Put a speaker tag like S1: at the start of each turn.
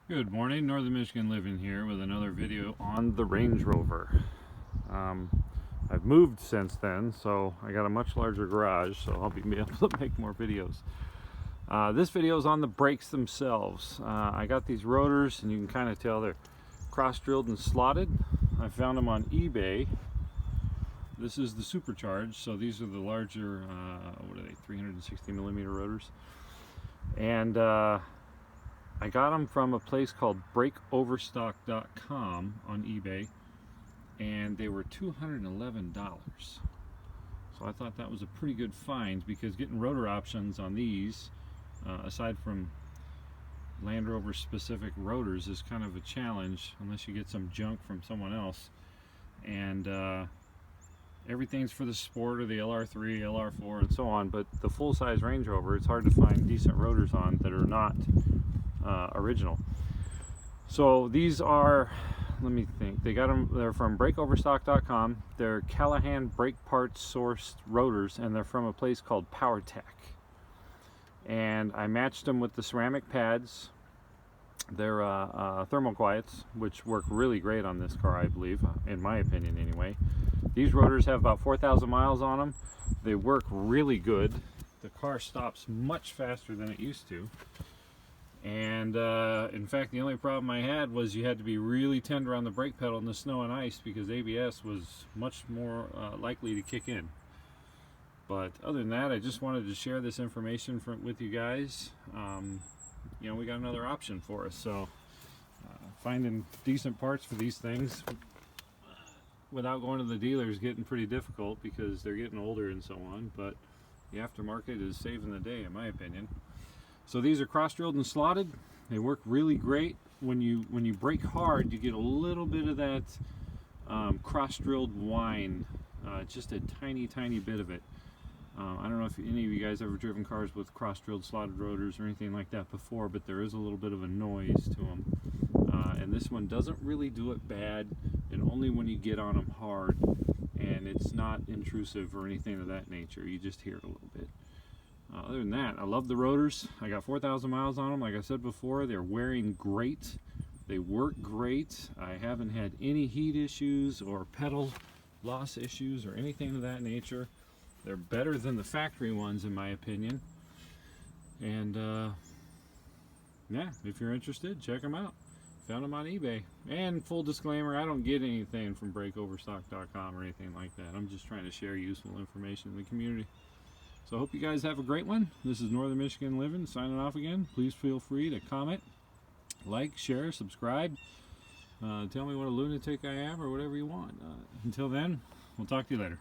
S1: Good morning, Northern Michigan Living here with another video on the Range Rover. I've moved since then, so I got a much larger garage, so I'll be able to make more videos. This video is on the brakes themselves. I got these rotors, and you can kind of tell they're cross-drilled and slotted. I found them on eBay. This is the supercharged, so these are the larger, what are they, 360 millimeter rotors. And I got them from a place called Overstock.com on eBay, and they were $211. So I thought that was a pretty good find, because getting rotor options on these, aside from Land Rover specific rotors, is kind of a challenge unless you get some junk from someone else. And everything's for the Sport or the LR3, LR4, and so on, but the full-size Range Rover, it's hard to find decent rotors on that are not original. So these are, let me think, they're from Overstock.com. They're Callahan brake parts sourced rotors, and they're from a place called PowerTech. And I matched them with the ceramic pads. They're thermoquiets, which work really great on this car, I believe, in my opinion anyway. These rotors have about 4,000 miles on them. They work really good. The car stops much faster than it used to. And in fact, the only problem I had was you had to be really tender on the brake pedal in the snow and ice, because ABS was much more likely to kick in. But other than that, I just wanted to share this information with you guys. You know, we got another option for us. So finding decent parts for these things without going to the dealer is getting pretty difficult, because they're getting older and so on. But the aftermarket is saving the day, in my opinion. So these are cross-drilled and slotted. They work really great. When you brake hard, you get a little bit of that cross-drilled whine, just a tiny bit of it. I don't know if any of you guys ever driven cars with cross-drilled slotted rotors or anything like that before, but there is a little bit of a noise to them. And this one doesn't really do it bad, and only when you get on them hard, and it's not intrusive or anything of that nature. You just hear it a little bit. Other than that, I love the rotors. I got 4,000 miles on them. Like I said before, they're wearing great. They work great. I haven't had any heat issues or pedal loss issues or anything of that nature. They're better than the factory ones, in my opinion. And yeah, if you're interested, check them out. Found them on eBay. And full disclaimer, I don't get anything from Overstock.com or anything like that. I'm just trying to share useful information in the community. So I hope you guys have a great one. This is Northern Michigan Living, signing off again. Please feel free to comment, like, share, subscribe. Tell me what a lunatic I am, or whatever you want. Until then, we'll talk to you later.